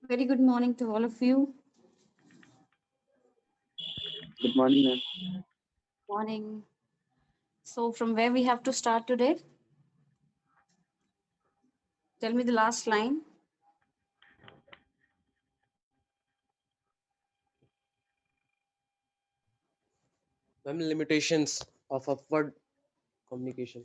Very good morning to all of you. Good morning, ma'am. Morning. So, from where we have to start today? Tell me the last line. Ma'am, limitations of upward communication.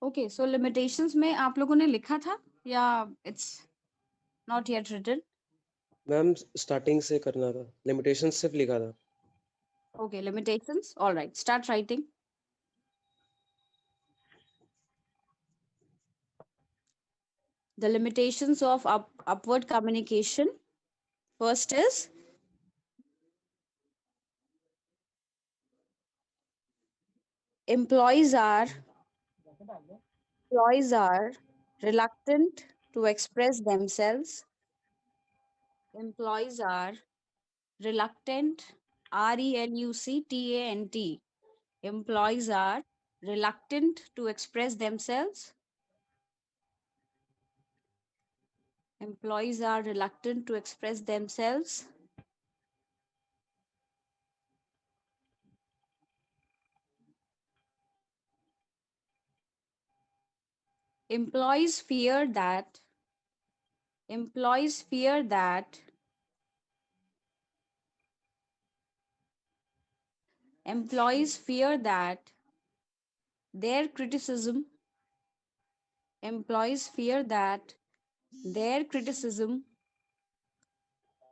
Okay, so limitations में आप लोगों ने लिखा था या it's not yet written? Ma'am starting से करना था, लिमिटेशन सिर्फ लिखा था. Okay, limitations. All right, start writing. The limitations of upward communication. First is employees are employees are reluctant to express themselves. Employees are reluctant. RELUCTANT. Employees are reluctant to express themselves. Employees are reluctant to express themselves. Employees fear that employees fear that employees fear that their criticism employees fear that their criticism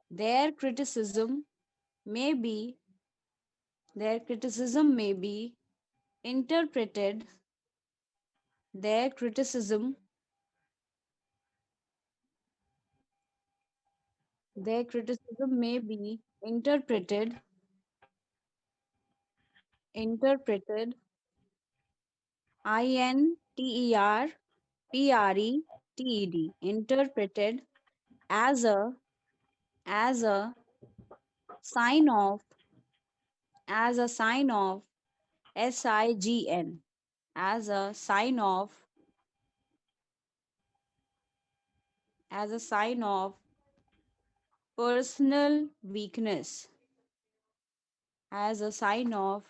their criticism may be their criticism may be interpreted their criticism their criticism may be interpreted interpreted as a sign of as a sign of sign as a sign of as a sign of personal weakness as a sign of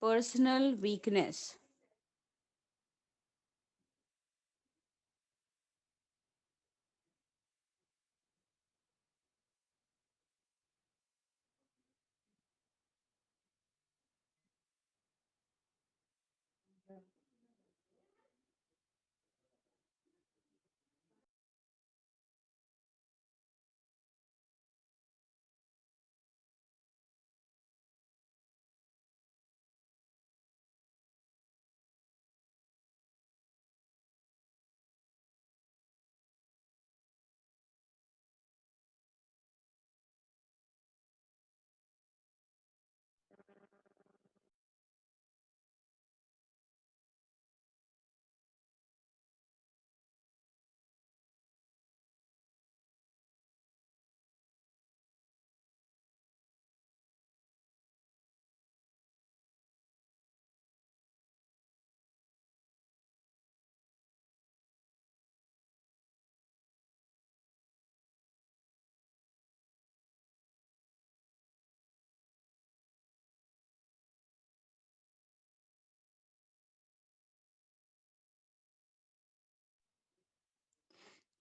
personal weakness.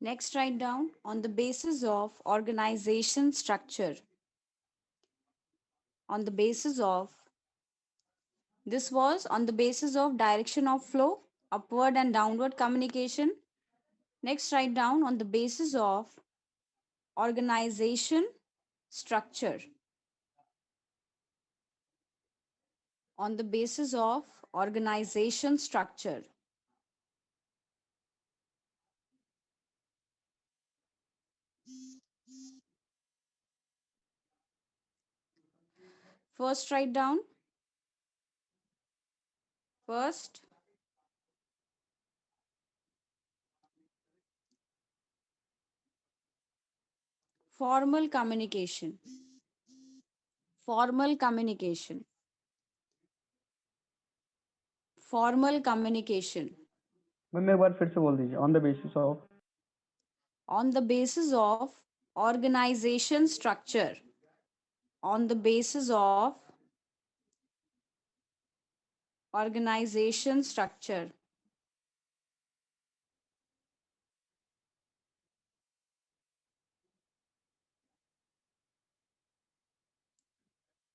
Next, write down on the basis of organization structure. on the basis of, this was on the basis of direction of flow, upward and downward communication. Next, write down on the basis of organization structure. On the basis of organization structure. First, write down. First, formal communication. Formal communication. Formal communication. Ma'am एक बार फिर से बोल दीजिए. On the basis of. On the basis of organization structure. On the basis of organization structure.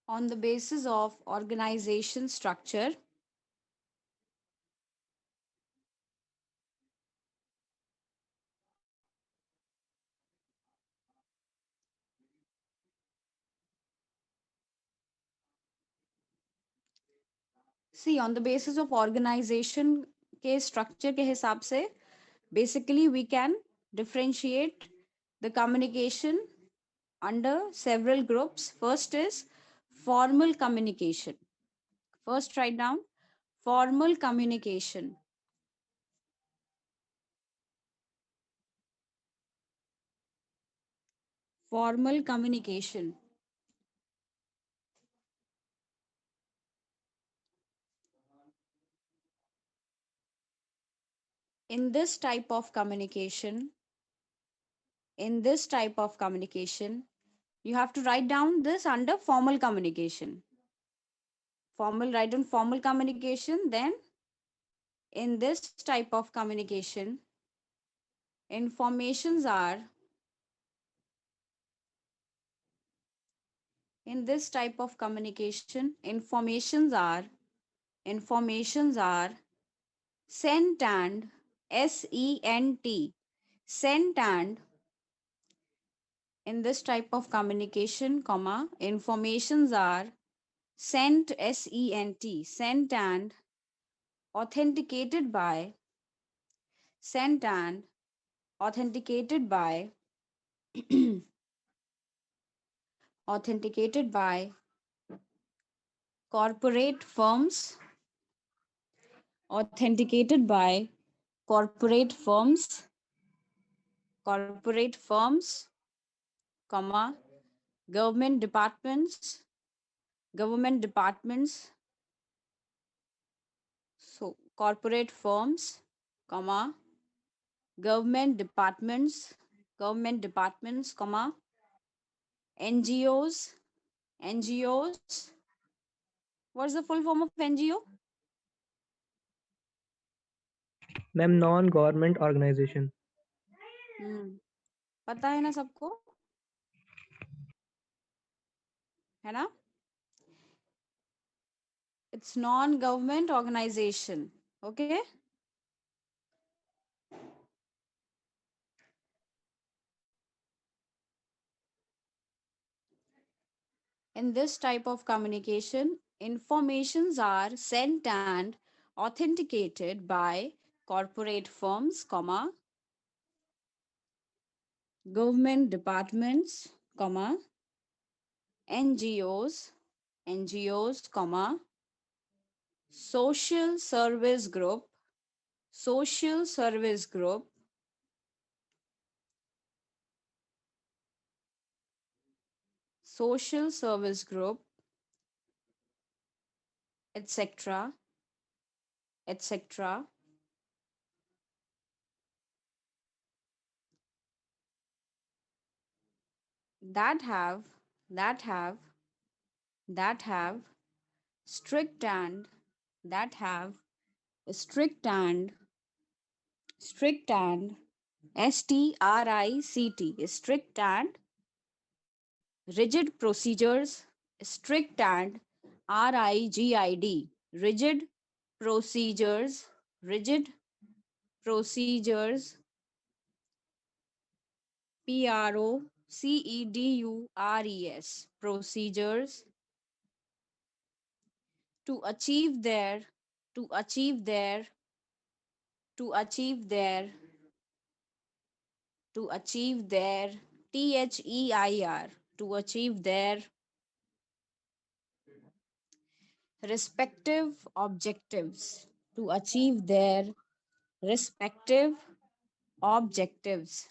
On the basis of organization structure. See, on the basis of organization के structure के हिसाब से, basically we can differentiate the communication under several groups. First is formal communication. First, write down formal communication. Formal communication. In this type of communication, you have to write down this under formal communication. Write down formal communication. Then in this type of communication, informations are, in this type of communication, informations are sent and, S-E-N-T, sent and, in this type of communication, comma, informations are sent, S-E-N-T, sent and authenticated by, sent and authenticated by, authenticated by corporate firms, authenticated by corporate firms, comma, government departments, so corporate firms, comma, government departments, comma, NGOs. What's the full form of NGO? Ma'am non government organisation. पता है ना सबको, है ना? It's non-government organization. Okay. In this type of communication, informations are sent and authenticated by corporate firms, comma, government departments, comma, NGOs, comma, social service group, etc., that have strict and strict and STRICT, strict and rigid procedures, strict and RIGID, rigid procedures, rigid procedures, PROCEDURES, procedures to achieve their, to achieve their, to achieve their, to achieve their, THEIR, to achieve their respective objectives, to achieve their respective objectives,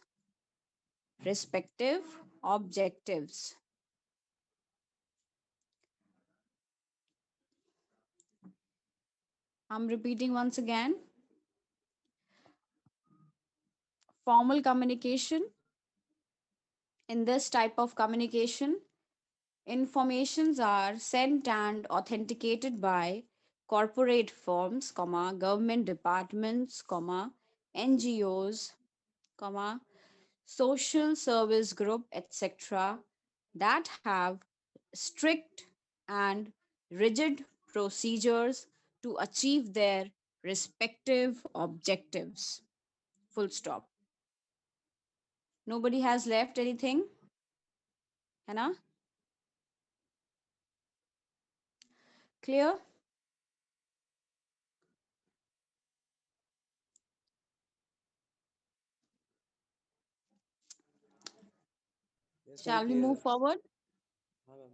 respective objectives. I'm repeating once again. Formal communication. In this type of communication, informations are sent and authenticated by corporate firms, comma, government departments, comma, NGOs, comma, social service group, etc., that have strict and rigid procedures to achieve their respective objectives. Full stop. Nobody has left anything? Hannah? Clear? Yes, ma'am, Shall we clear move है. forward? हाँ, ma'am.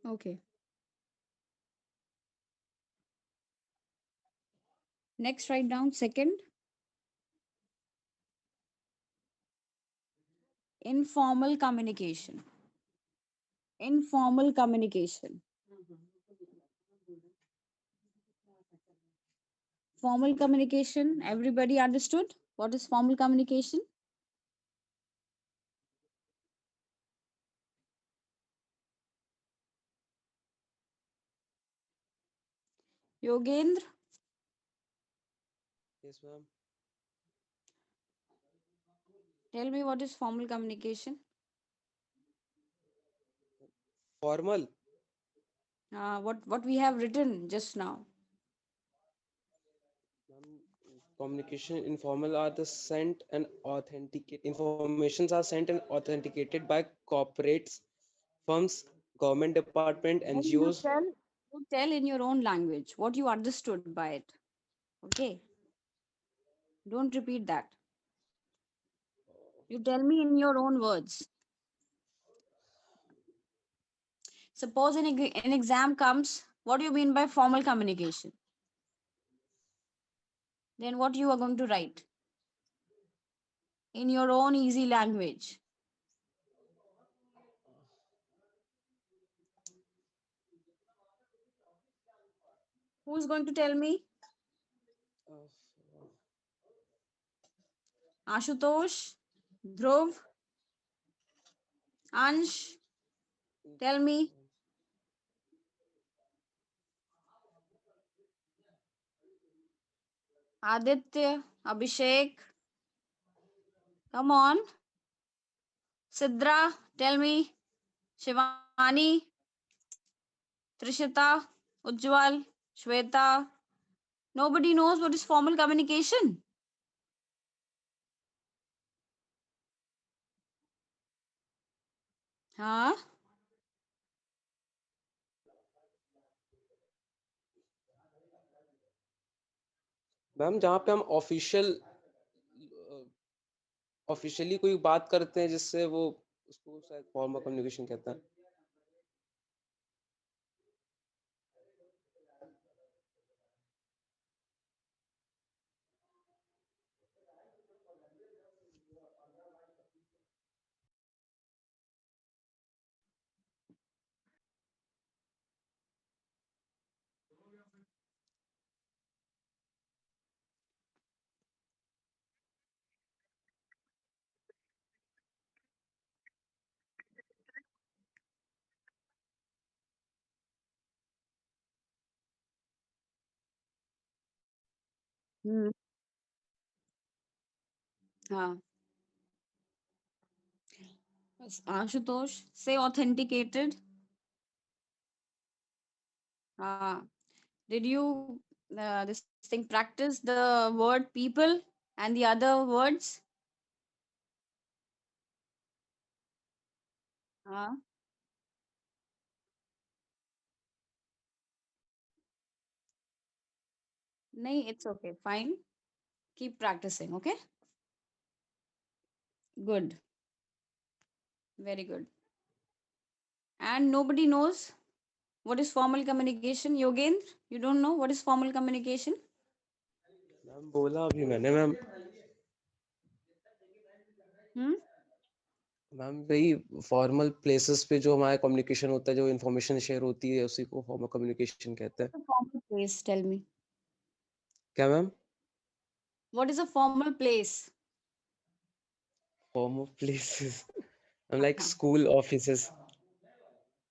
Okay. Next, write down second. Informal communication. Informal communication. Formal communication. Everybody understood what is formal communication? Yogendra, Yes, ma'am. tell me what is formal communication? Formal. What we have written just now. Ma'am, communication informal are the sent and authenticate informations are sent and authenticated by corporates, firms, government department, Then NGOs. you tell in your own language what you understood by it. Okay. Don't repeat that. You tell me in your own words. Suppose an exam comes, what do you mean by formal communication? Then what you are going to write in your own easy language? Who's going to tell me? Uh, Ashutosh, Dhruv, Ansh, tell me. Aditya, Abhishek, come on. Sidra, tell me. Shivani, Trishita, Ujjwal, Shweta. Nobody knows what is formal communication. Huh? Ma'am जहाँ पे हम officially कोई बात करते हैं जिससे वो उसको शायद फॉर्मल कम्युनिकेशन कहता है. Hmm. हाँ. Ashutosh, say authenticated. Did you this thing practice the word people and the other words? हाँ. नहीं, it's okay. Fine. Keep practicing. Okay. Good. Very good. And nobody knows what is formal communication. Yogendra, you don't know what is formal communication? Ma'am बोला अभी मैंने ma'am. Hmm? Ma'am वही formal places पे जो हमारा communication होता है, जो इन्फॉर्मेशन शेयर होती है, उसी को फॉर्मल कम्युनिकेशन कहते हैं. A formal place, tell me. क्या ma'am? What is a formal place? Formal places like हाँ. School, offices.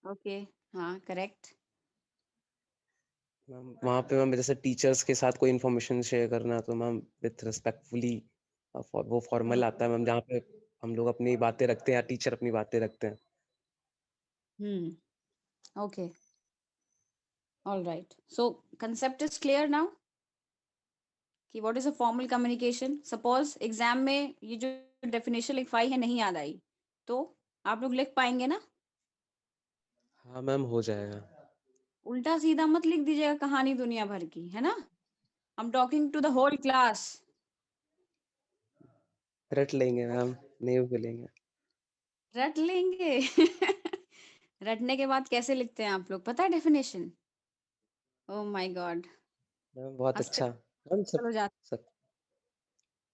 Okay. हाँ, correct. मैम वहाँ पे मैम जैसे टीचर्स के साथ कोई इन्फॉर्मेशन शेयर करना, तो मैम विथ रिस्पेक्टफुली वो फॉर्मल आता है मैम, जहाँ पे हम लोग अपनी बातें रखते हैं या टीचर अपनी बातें रखते हैं. Hmm. Okay. All right. So concept is clear now. कि what is a formal communication? Suppose exam में ये जो डेफिनेशन लिखवाई है नहीं याद आई, तो आप लोग लिख पाएंगे ना? हाँ मैम हो जाएगा. उल्टा सीधा मत लिख दीजिएगा कहानी दुनिया भर की, है ना? I'm talking to the whole class. रट लेंगे मैम, नहीं भूलेंगे. रट लेंगे. रटने के बाद कैसे लिखते हैं आप लोग, पता है definition? Oh my God. Ma'am बहुत हंसते अच्छा मैम. सब हो जाते. सब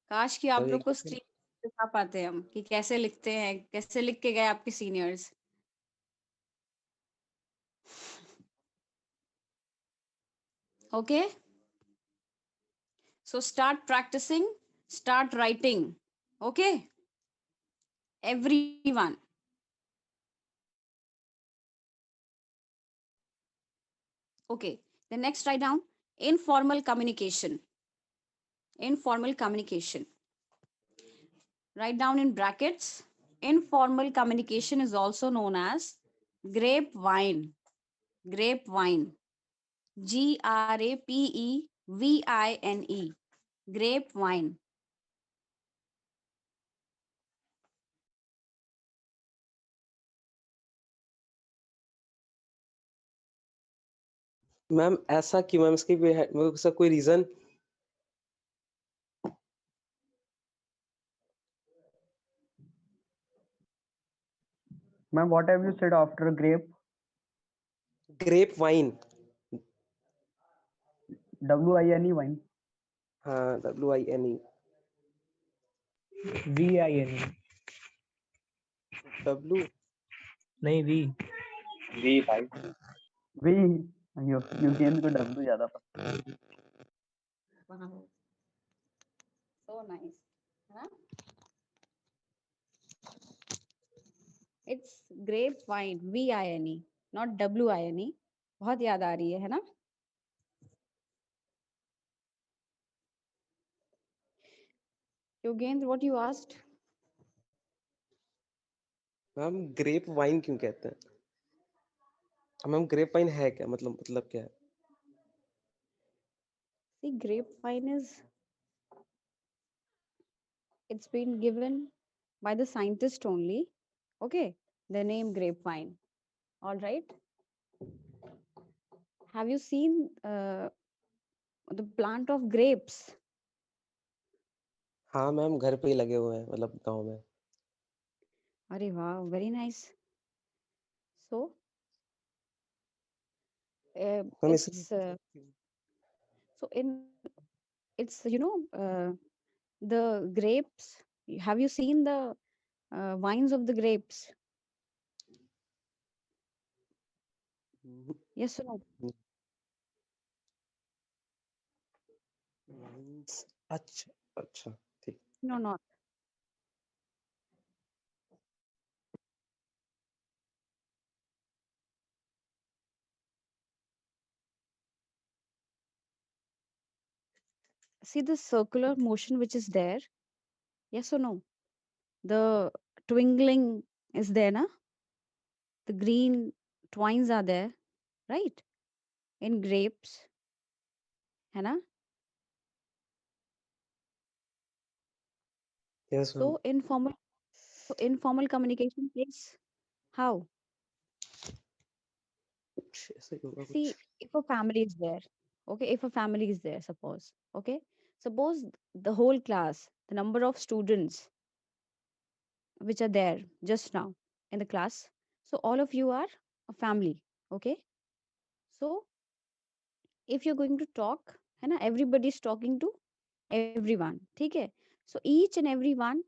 काश कि सब आप लोग एक को स्क्रीन दिखा पाते हम कि कैसे लिखते हैं, कैसे लिख के गए आपके seniors. Okay. So start practicing, start writing. Okay. Everyone. Okay. The next write down informal communication. Informal communication. Write down in brackets. Informal communication is also known as grapevine. Grapevine. Grapevine. Grapevine. Ma'am ऐसा क्यों ma'am, इसकी मतलब इसका कोई reason? Ma'am, what have you said after grape? Grape wine. WINE wine. हाँ WINE. VINE. W. नहीं V. V. You gain को W ज़्यादा पता. Wow. So nice. Huh? It's grapevine. VINE. Not WINE. बहुत याद आ रही है ना? Yogendra, what you asked? Ma'am grape wine क्यों कहते हैं? मैम ग्रेप वाइन है क्या, मतलब क्या है? See, grapevine is, it's been given by the scientist only. Okay, the name grapevine. All right. Have you seen the plant of grapes? हाँ ma'am घर पे ही लगे हुए हैं, मतलब गाँव में. Arey wow, very nice. So, ma'am it's इसलिए so in it's the grapes. Have you seen the vines of the grapes? Yes or no? अच्छा अच्छा ठीक. No, not. see the circular motion which is there? Yes or no? The twinkling is there, na? The green twines are there, right? In grapes, है ना? Yes, ma'am. So informal communication is how? ऐसे ही होगा कुछ. See, if a family is there, okay, if a family is there, suppose the whole class, the number of students which are there just now in the class, so all of you are a family, okay? So if you're going to talk, है ना, everybody is talking to everyone, ठीक है? So each and every one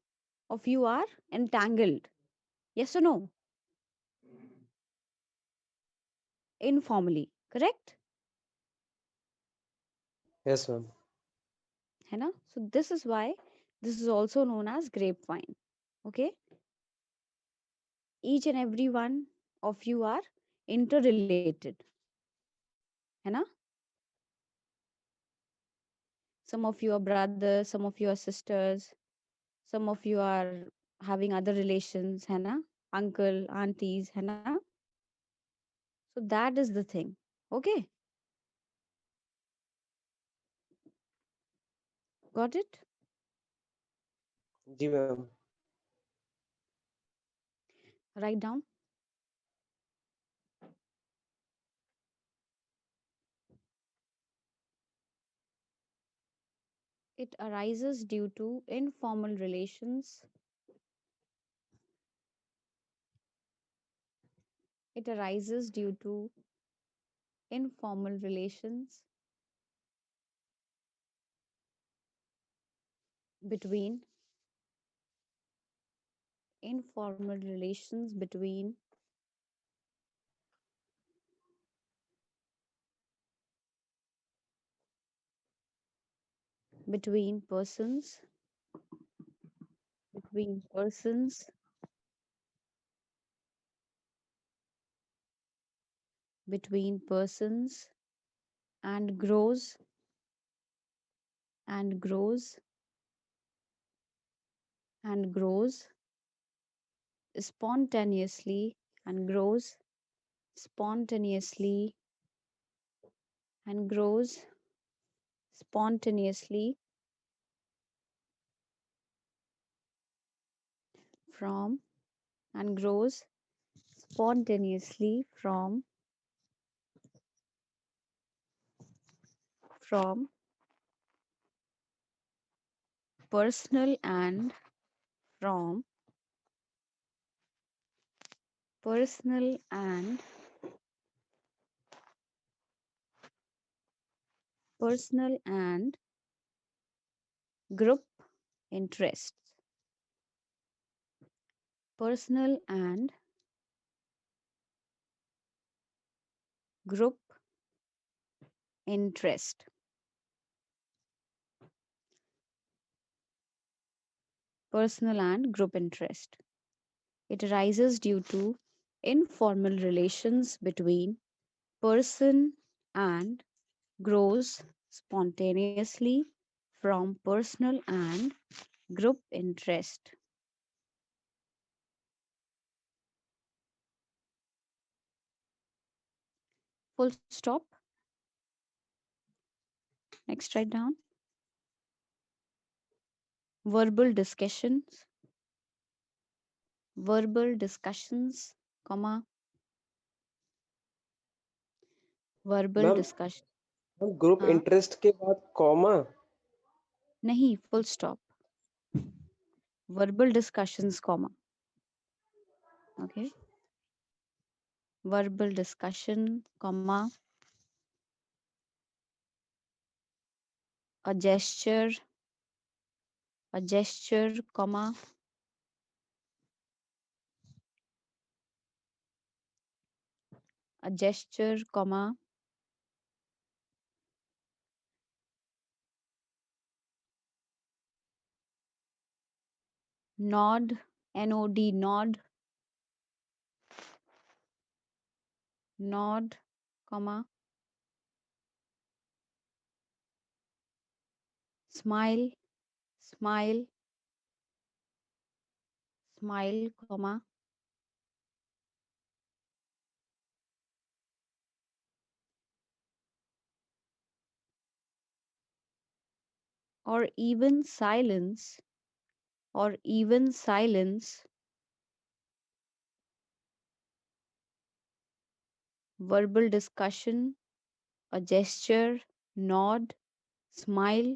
of you are entangled, yes or no? Informally, correct? Yes, ma'am. है ना? So this is why this is also known as grapevine, okay? Each and every one of you are interrelated, है ना? Some of you are brothers, some of you are sisters, some of you are having other relations, है ना? Uncle, aunties, है ना? So that is the thing, okay? Got it? Ji ma'am. Write down. It arises due to informal relations. It arises due to informal relations between informal relations between between persons between persons between persons and and grows and grows spontaneously and grows spontaneously and grows spontaneously from and grows spontaneously from personal and from personal and personal and group interests personal and group interest personal and group interest. It arises due to informal relations between person and grows spontaneously from personal and group interest. Full stop. Next, write down. Verbal discussions, comma, verbal Ma'am, discussion. group हाँ, interest के बाद comma. नहीं, full stop. Verbal discussions, comma. Okay. Verbal discussion, comma, a gesture, comma, a gesture, comma, nod, N-O-D, nod, comma, smile, smile, smile, comma, or even silence, or even silence, verbal discussion, a gesture, nod, smile,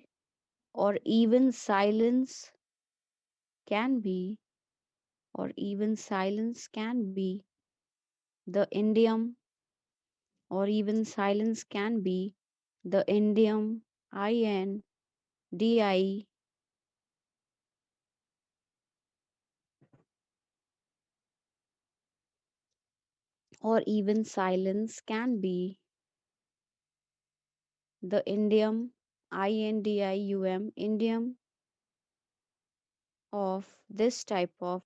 or even silence can be, or even silence can be the idiom, or even silence can be the idiom INDI, or even silence can be the idiom INDIUM, idiom of this type of.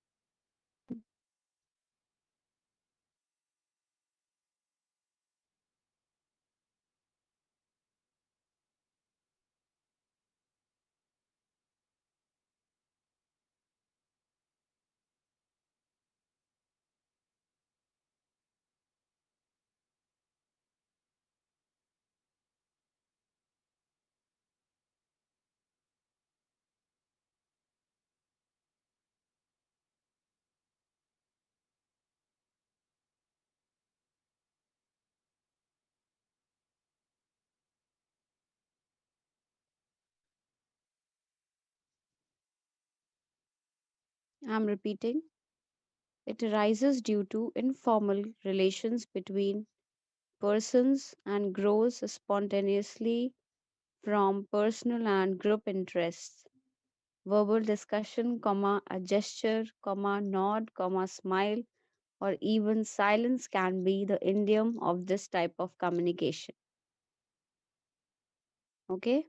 I'm repeating. It arises due to informal relations between persons and grows spontaneously from personal and group interests. Verbal discussion, comma, a gesture, comma, nod, comma, smile, or even silence can be the idiom of this type of communication. Okay?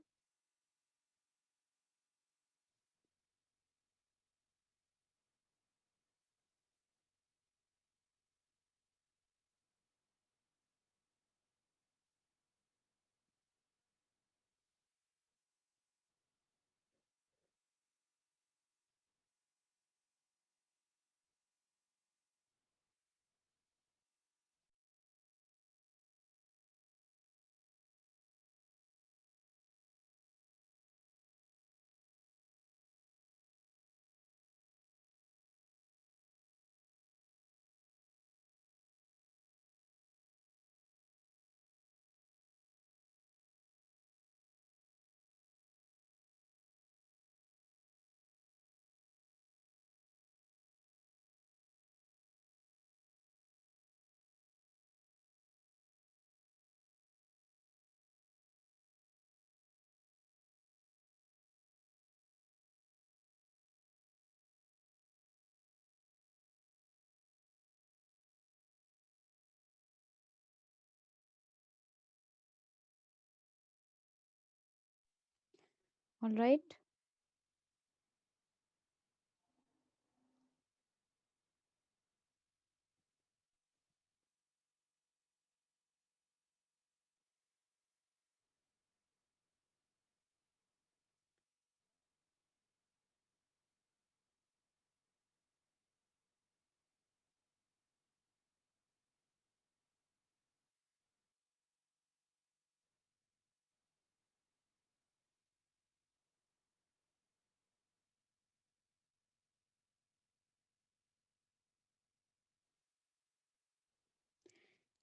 All right.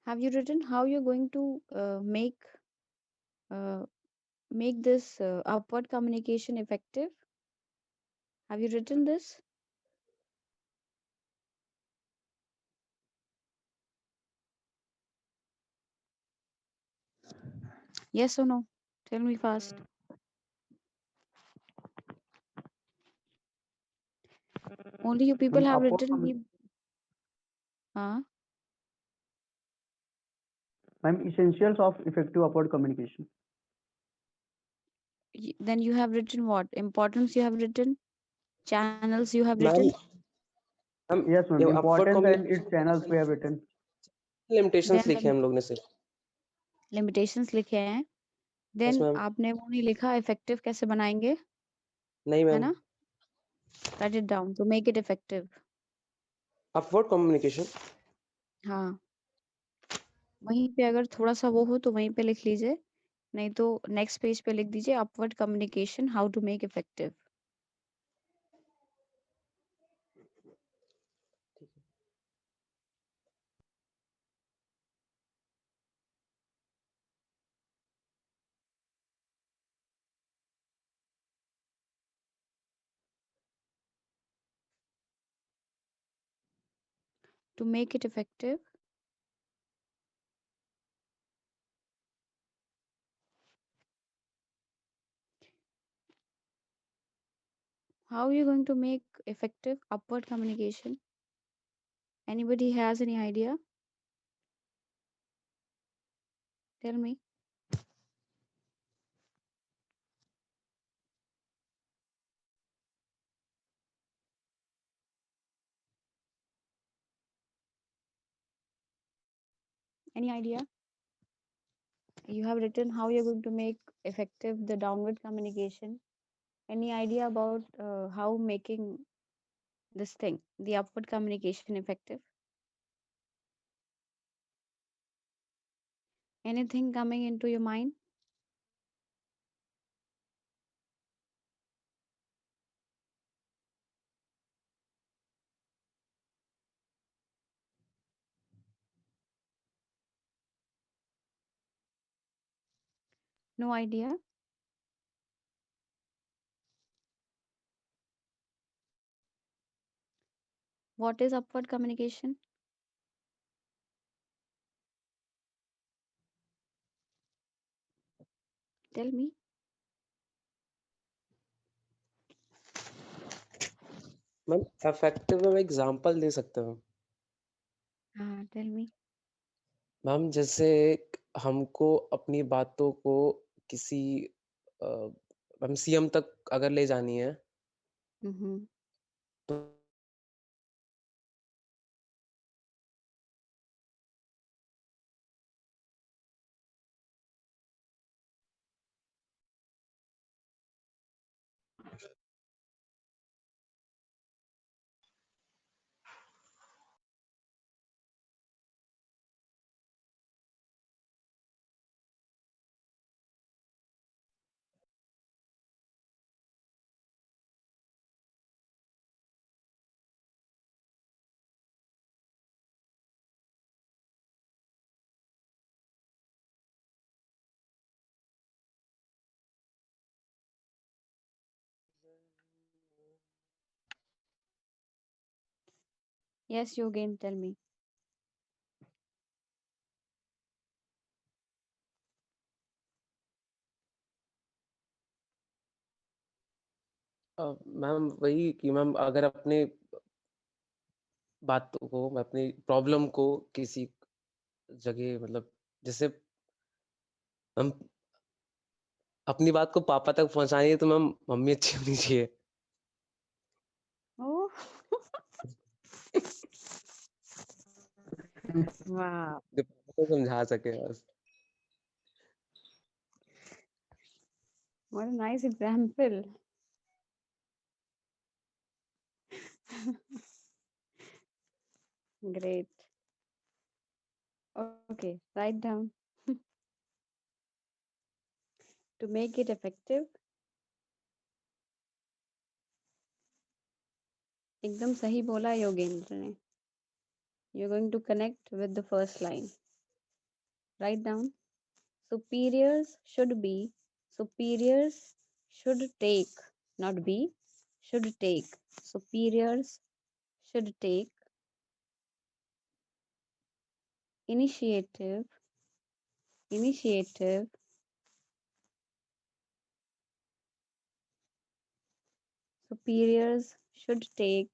Have you written how you're going to uh, make this upward communication effective? Have you written this? Yes or no? Tell me fast. Only you people have Upward written. Huh? ma'am, essentials of effective upward communication. Then you have written what? Importance you have written? Channels you have written? Ma'am, Yes, ma'am. ये upward Importance and its communication channels we have written. limitations Then लिखे हैं हम लोग ने सिर्फ. limitations लिखे हैं. Then ma'am. आपने वो नहीं लिखा इफेक्टिव कैसे बनाएंगे, नहीं है मैम। ना? Write it down to make it effective. Upward communication. हाँ, वहीं पे अगर थोड़ा सा वो हो तो वहीं पे लिख लीजिए, नहीं तो नेक्स्ट पेज पे लिख दीजिए upward communication how to make effective. To make it effective, how are you going to make effective upward communication? Anybody has any idea? Tell me. Any idea? You have written how you're going to make effective the downward communication. Any idea about how making this thing, the upward communication, effective? Anything coming into your mind? No idea? What is upward communication? Tell me. Ma'am effective में example दे सकते हो? Tell me. Ma'am जैसे हमको अपनी बातों को किसी ma'am CM तक अगर ले जानी है Mm-hmm. तो Yes, Yogen, tell me. Ma'am वही कि मैम अगर अपने बातों को मैं अपनी प्रॉब्लम को किसी जगह मतलब जैसे मैम अपनी बात को पापा तक पहुंचानी है तो मैम मम्मी अच्छी होनी चाहिए। Oh, wow. जो पापा को समझा सके बस। What a nice example. Great. Okay, write down. To make it effective, एकदम सही बोला योगेंद्र ने. You're going to connect with the first line. Write down. Superiors should be, superiors should take, not be, should take. Superiors should take initiative, initiative superiors should take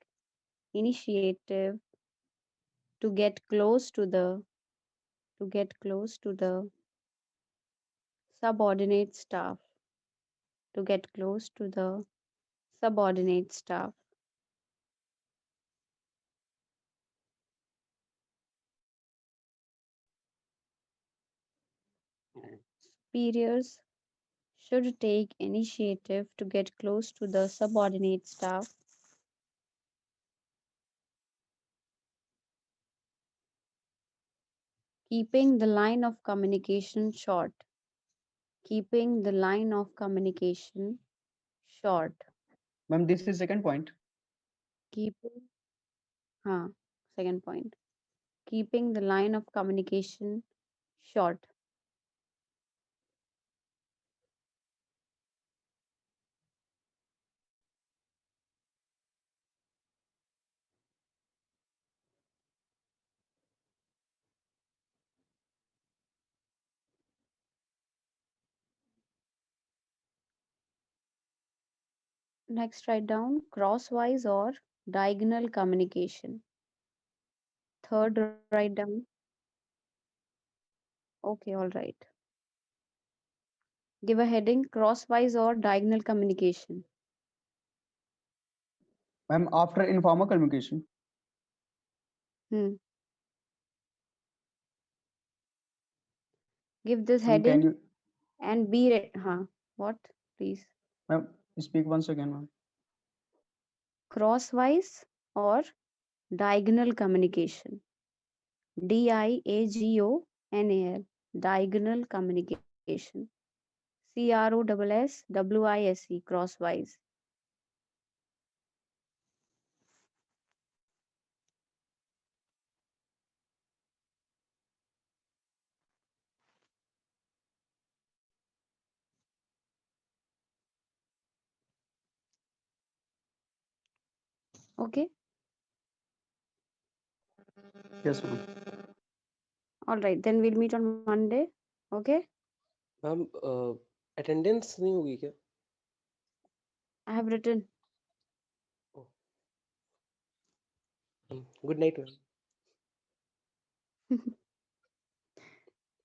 initiative to get close to the subordinate staff, to get close to the subordinate staff. Superiors should take initiative to get close to the subordinate staff. Keeping the line of communication short. Keeping the line of communication short. Ma'am, this is second point. Keeping, second point. Keeping the line of communication short. Next, write down crosswise or diagonal communication. Third, write down. Okay, all right. Give a heading crosswise or diagonal communication. Ma'am, after informal communication. Hmm. Give this Ma'am, can heading you, and be ready. What? Please. ma'am, speak once again, ma'am. Crosswise or diagonal communication. DIAGONAL. Diagonal communication. CROSSWISE. Crosswise. Okay. Yes, ma'am. All right. Then we'll meet on Monday. Okay. Ma'am attendance नहीं होगी क्या? I have written. Good night ma'am.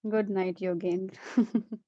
Good night, Yogendra.